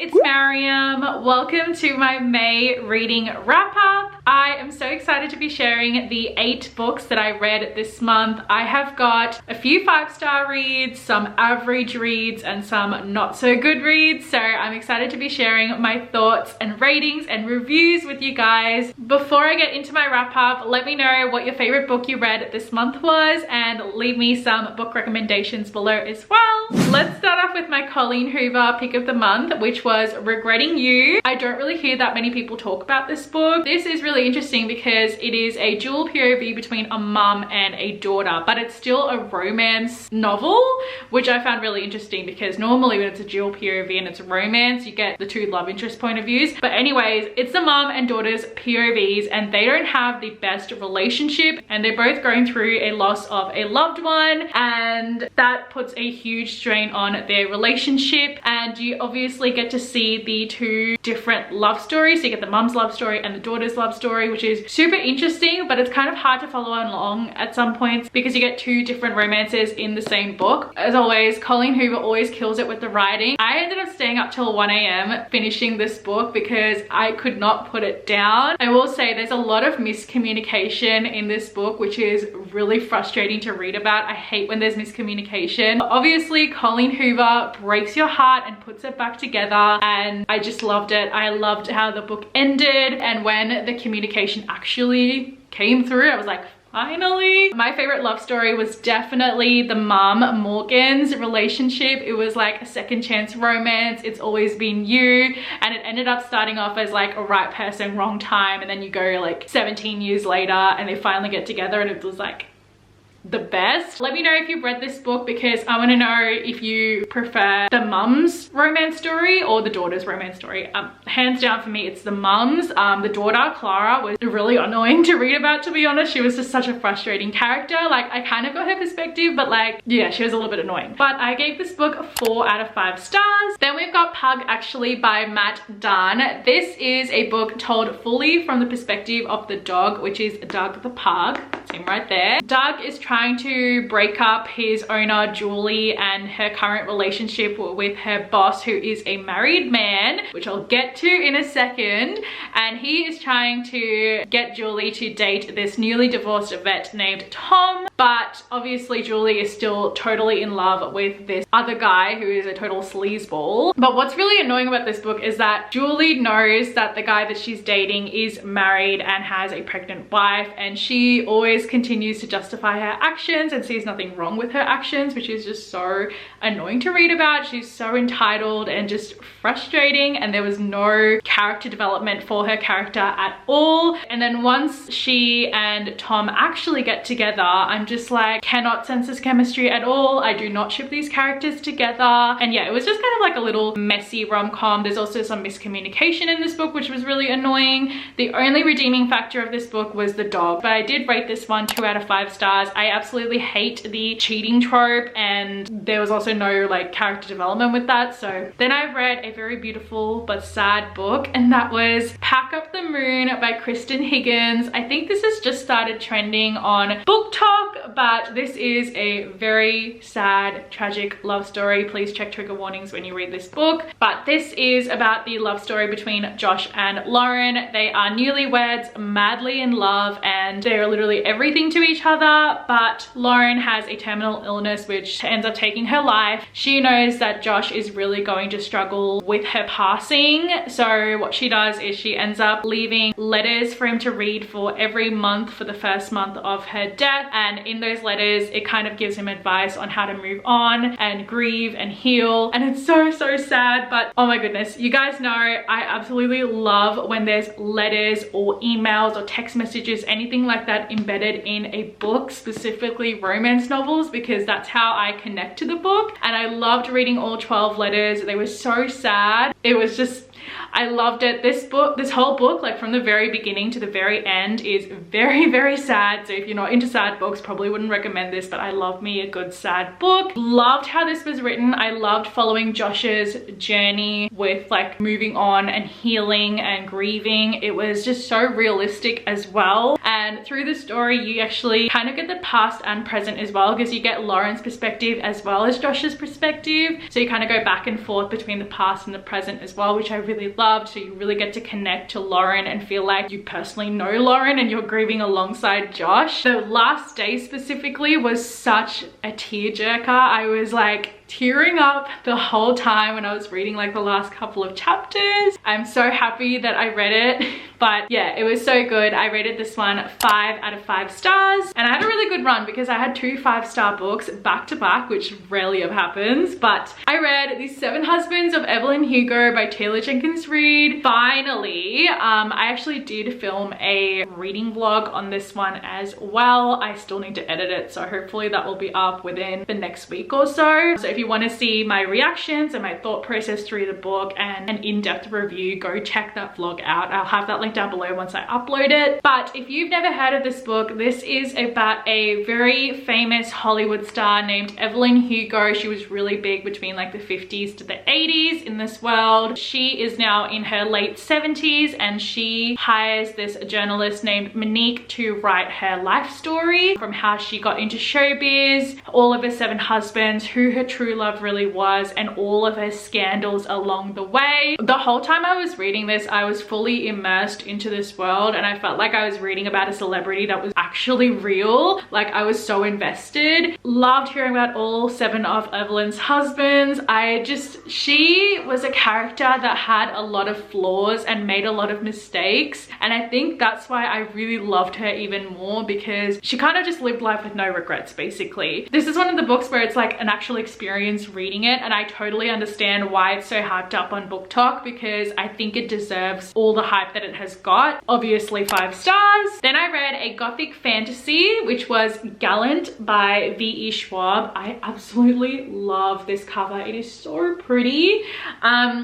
it's Mariam. Welcome to my May reading wrap up. I am so excited to be sharing the 8 books that I read this month. I have got a few 5-star reads, some average reads, and some not so good reads. So I'm excited to be sharing my thoughts and ratings and reviews with you guys. Before I get into my wrap up, let me know what your favorite book you read this month was and leave me some book recommendations below as well. Let's start off with my Colleen Hoover pick of the month, which was Regretting You. I don't really hear that many people talk about this book. This is really interesting because it is a dual POV between a mum and a daughter, but it's still a romance novel, which I found really interesting because normally when it's a dual POV and it's a romance, you get the 2 love interest point of views. But anyways, it's the mum and daughter's POVs and they don't have the best relationship and they're both going through a loss of a loved one, and that puts a huge strain on their relationship. And you obviously get to see the 2 different love stories. So you get the mum's love story and the daughter's love story, which is super interesting, but it's kind of hard to follow along at some points because you get 2 different romances in the same book. As always, Colleen Hoover always kills it with the writing. I ended up staying up till 1 AM finishing this book because I could not put it down. I will say there's a lot of miscommunication in this book, which is really frustrating to read about. I hate when there's miscommunication. Obviously, Colleen Hoover breaks your heart and puts it back together, and I just loved it. I loved how the book ended, and when the communication actually came through, I was like, finally. My favorite love story was definitely the mum Morgan's relationship. It was like a second chance romance. It's always been you, and it ended up starting off as like a right person, wrong time, and then you go like 17 years later and they finally get together and it was like the best. Let me know if you've read this book because I want to know if you prefer the mum's romance story or the daughter's romance story. Hands down for me, it's the mum's. The daughter, Clara, was really annoying to read about, to be honest. She was just such a frustrating character. Like, I kind of got her perspective, but like, yeah, she was a little bit annoying. But I gave this book 4 out of 5 stars. Then we've got Pug, actually, by Matt Dunn. This is a book told fully from the perspective of the dog, which is Doug the pug. That's him right there. Doug is trying to break up his owner Julie and her current relationship with her boss, who is a married man, which I'll get to in a second. And he is trying to get Julie to date this newly divorced vet named Tom, but obviously Julie is still totally in love with this other guy who is a total sleazeball. But what's really annoying about this book is that Julie knows that the guy that she's dating is married and has a pregnant wife, and she always continues to justify her actions and sees nothing wrong with her actions, which is just so annoying to read about. She's so entitled and just frustrating, and there was no character development for her character at all. And then once she and Tom actually get together, I'm just like, cannot sense this chemistry at all. I do not ship these characters together. And yeah, it was just kind of like a little messy rom-com. There's also some miscommunication in this book, which was really annoying. The only redeeming factor of this book was the dog, but I did rate this one 2 out of 5 stars. I absolutely hate the cheating trope, and there was also no like character development with that. So then I read a very beautiful but sad book, and that was Pack Up the Moon by Kristen Higgins. I think this has just started trending on BookTok, but this is a very sad, tragic love story. Please check trigger warnings when you read this book. But this is about the love story between Josh and Lauren. They are newlyweds, madly in love, and they're literally everything to each other. But Lauren has a terminal illness which ends up taking her life. She knows that Josh is really going to struggle with her passing. So what she does is she ends up leaving letters for him to read for every month for the first month of her death. And in those letters, it kind of gives him advice on how to move on and grieve and heal. And it's so, so sad. But oh my goodness, you guys know I absolutely love when there's letters or emails or text messages, anything like that embedded in a book, specifically romance novels, because that's how I connect to the book. And I loved reading all 12 letters. They were so sad. It was just, I loved it. This whole book, like from the very beginning to the very end, is very, very sad. So if you're not into sad books, probably wouldn't recommend this, but I love me a good sad book. Loved how this was written. I loved following Josh's journey with like moving on and healing and grieving. It was just so realistic as well. And through the story, you actually kind of get the past and present as well, because you get Lauren's perspective as well as Josh's perspective. So you kind of go back and forth between the past and the present as well, which I really loved. So you really get to connect to Lauren and feel like you personally know Lauren and you're grieving alongside Josh. The last day specifically was such a tearjerker. I was like tearing up the whole time when I was reading like the last couple of chapters. I'm so happy that I read it, but yeah, it was so good. I rated this one 5 out of 5 stars, and I had a really good run because I had 2 5-star books back to back, which rarely ever happens. But I read The 7 Husbands of Evelyn Hugo by Jenkins Reid. Finally, I actually did film a reading vlog on this one as well. I still need to edit it, so hopefully that will be up within the next week or so. So if you want to see my reactions and my thought process through the book and an in-depth review, go check that vlog out. I'll have that link down below once I upload it. But if you've never heard of this book, this is about a very famous Hollywood star named Evelyn Hugo. She was really big between like the 50s to the 80s in this world. She is now in her late 70s, and she hires this journalist named Monique to write her life story, from how she got into showbiz, all of her 7 husbands, who her true love really was, and all of her scandals along the way. The whole time I was reading this, I was fully immersed into this world, and I felt like I was reading about a celebrity that was actually real. Like, I was so invested. Loved hearing about all 7 of Evelyn's husbands. She was a character that had a lot of flaws and made a lot of mistakes, and I think that's why I really loved her even more, because she kind of just lived life with no regrets, basically. This is one of the books where it's like an actual experience reading it, and I totally understand why it's so hyped up on BookTok, because I think it deserves all the hype that it has got. Obviously 5 stars. Then I read a gothic fantasy, which was Gallant by V.E. Schwab. I absolutely love this cover. It is so pretty.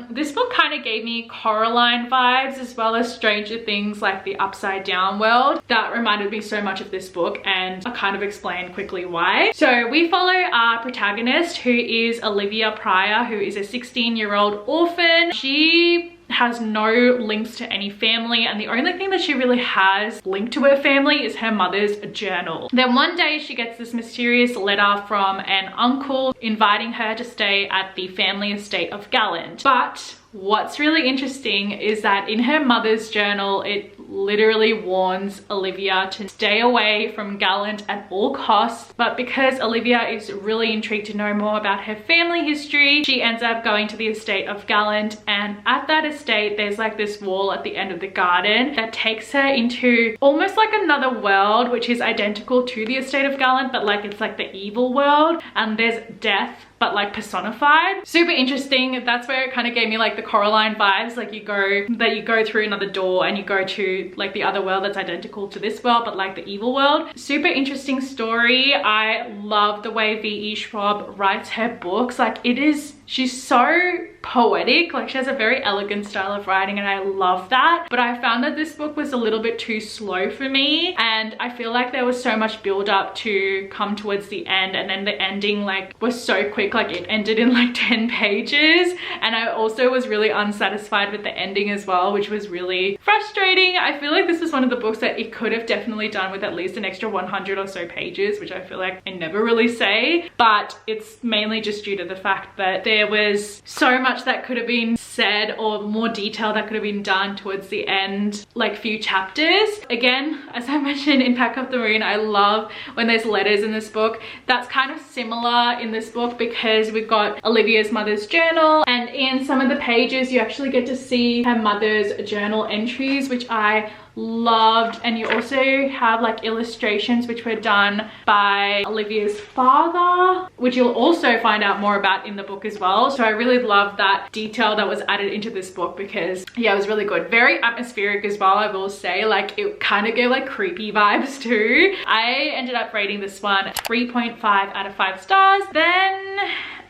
This book kind of gave me Coraline vibes, as well as Stranger Things, like the upside down world. That reminded me so much of this book, and I'll kind of explain quickly why. So we follow our protagonist, who is Olivia Pryor, who is a 16-year-old orphan. She has no links to any family, and the only thing that she really has linked to her family is her mother's journal. Then one day she gets this mysterious letter from an uncle inviting her to stay at the family estate of Gallant. But what's really interesting is that in her mother's journal, it literally warns Olivia to stay away from Gallant at all costs. But because Olivia is really intrigued to know more about her family history, she ends up going to the estate of Gallant, and at that estate there's like this wall at the end of the garden that takes her into almost like another world, which is identical to the estate of Gallant, but like it's like the evil world, and there's death but like personified. Super interesting. That's where it kind of gave me like the Coraline vibes, like you go through another door and you go to like the other world that's identical to this world, but like the evil world. Super interesting story. I love the way V.E. Schwab writes her books. Like, she's so poetic. Like, she has a very elegant style of writing, and I love that. But I found that this book was a little bit too slow for me, and I feel like there was so much build up to come towards the end, and then the ending like was so quick. Like, it ended in like 10 pages, and I also was really unsatisfied with the ending as well, which was really frustrating. I feel like this was one of the books that it could have definitely done with at least an extra 100 or so pages, which I feel like I never really say, but it's mainly just due to the fact that there was so much that could have been said, or more detail that could have been done towards the end, like few chapters. Again, as I mentioned in Pack Up the Moon, I love when there's letters in this book. That's kind of similar in this book, because we've got Olivia's mother's journal, and in some of the pages you actually get to see her mother's journal entries, which I loved. And you also have like illustrations which were done by Olivia's father, which you'll also find out more about in the book as well. So I really love that detail that was added into this book, because yeah, it was really good. Very atmospheric as well, I will say. Like, it kind of gave like creepy vibes too. I ended up rating this one 3.5 out of 5 stars. Then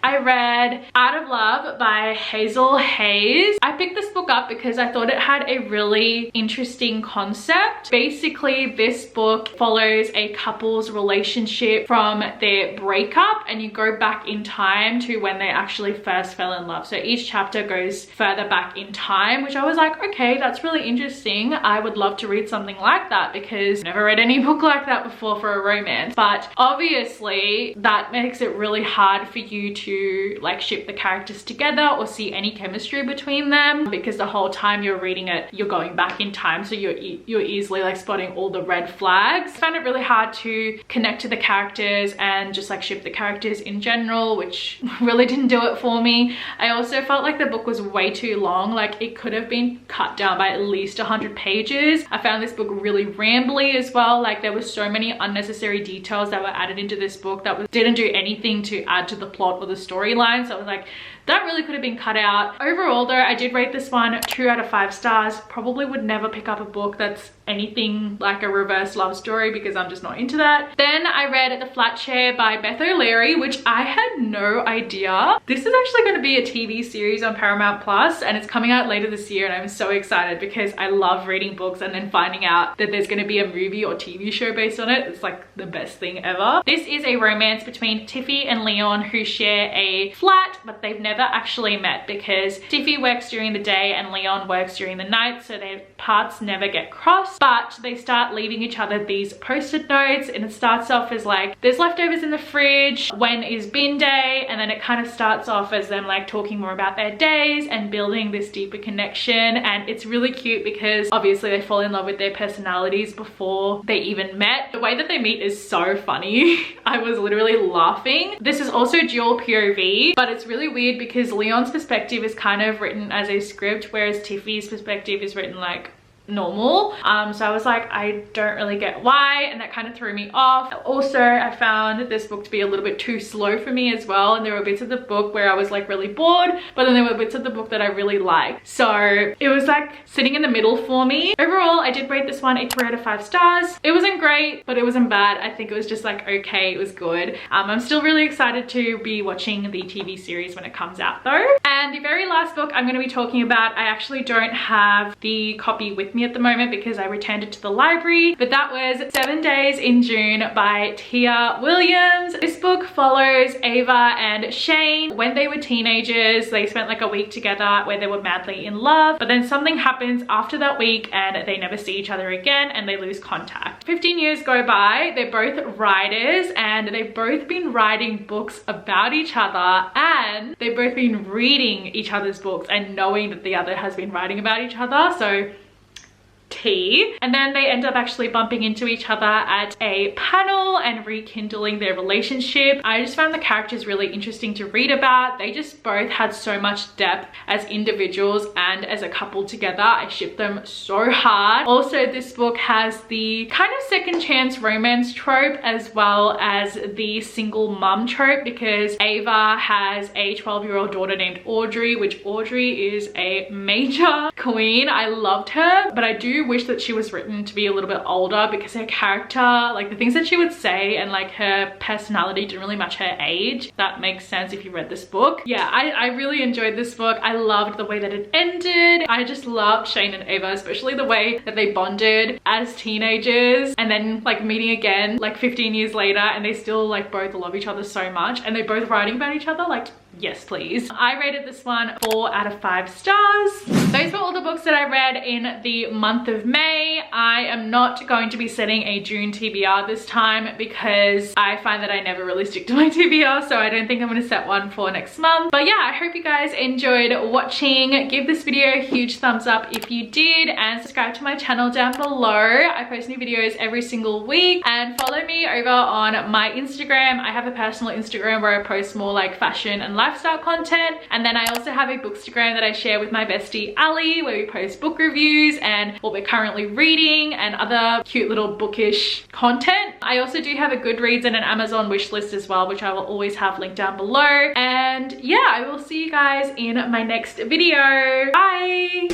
I read Out of Love by Hazel Hayes. I picked this book up because I thought it had a really interesting concept. Basically, this book follows a couple's relationship from their breakup, and you go back in time to when they actually first fell in love. So each chapter goes further back in time, which I was like, okay, that's really interesting. I would love to read something like that because I've never read any book like that before for a romance. But obviously that makes it really hard for you to like ship the characters together or see any chemistry between them, because the whole time you're reading it, you're going back in time, so you're easily like spotting all the red flags. I found it really hard to connect to the characters and just like ship the characters in general, which really didn't do it for me. I also felt like the book was way too long. Like it could have been cut down by at least 100 pages. I found this book really rambly as well. Like there were so many unnecessary details that were added into this book that didn't do anything to add to the plot or the storyline. So I was like, that really could have been cut out. Overall though, I did rate this one 2 out of 5 stars. Probably would never pick up a book that's anything like a reverse love story because I'm just not into that. Then I read The Flatshare by Beth Leary, which I had no idea. This is actually going to be a TV series on Paramount Plus, and it's coming out later this year, and I'm so excited because I love reading books and then finding out that there's going to be a movie or TV show based on it. It's like the best thing ever. This is a romance between Tiffy and Leon, who share a flat, but they've never actually met because Tiffy works during the day and Leon works during the night, so their paths never get crossed. But they start leaving each other these post-it notes, and it starts off as like, there's leftovers in the fridge, when is bin day, and then it kind of starts off as them like talking more about their days and building this deeper connection. And it's really cute because obviously they fall in love with their personalities before they even met. The way that they meet is so funny. I was literally laughing. This is also dual POV, but it's really weird because Leon's perspective is kind of written as a script, whereas Tiffy's perspective is written like normal. So I was like, I don't really get why, and that kind of threw me off. Also, I found this book to be a little bit too slow for me as well, and there were bits of the book where I was like really bored, but then there were bits of the book that I really liked. So it was like sitting in the middle for me. Overall, I did rate this one a 3 out of 5 stars. It wasn't great, but it wasn't bad. I think it was just like okay, it was good. I'm still really excited to be watching the TV series when it comes out though. And the very last book I'm going to be talking about, I actually don't have the copy with me at the moment because I returned it to the library, but that was 7 Days in June by Tia Williams. This book follows Ava and Shane when they were teenagers. They spent like a week together where they were madly in love, but then something happens after that week and they never see each other again and they lose contact. 15 years go by. They're both writers and they've both been writing books about each other, and they've both been reading each other's books and knowing that the other has been writing about each other. So tea. And then they end up actually bumping into each other at a panel and rekindling their relationship. I just found the characters really interesting to read about. They just both had so much depth as individuals and as a couple together. I shipped them so hard. Also, this book has the kind of second chance romance trope as well as the single mum trope, because Ava has a 12-year-old daughter named Audrey, which Audrey is a major queen. I loved her, but I do wish that she was written to be a little bit older because her character, like the things that she would say and like her personality didn't really match her age. That makes sense if you read this book. Yeah, I really enjoyed this book. I loved the way that it ended. I just loved Shane and Ava, especially the way that they bonded as teenagers and then like meeting again like 15 years later, and they still like both love each other so much, and they're both writing about each other. Like, yes please. I rated this one 4 out of 5 stars. Those were all the books that I read in the month of May. I am not going to be setting a June TBR this time because I find that I never really stick to my TBR, so I don't think I'm going to set one for next month. But yeah, I hope you guys enjoyed watching. Give this video a huge thumbs up if you did, and subscribe to my channel down below. I post new videos every single week, and follow me over on my Instagram. I have a personal Instagram where I post more like fashion and lifestyle content, and then I also have a bookstagram that I share with my bestie Ali, where we post book reviews and what we're currently reading and other cute little bookish content. I also do have a Goodreads and an Amazon wish list as well, which I will always have linked down below. And yeah, I will see you guys in my next video. Bye.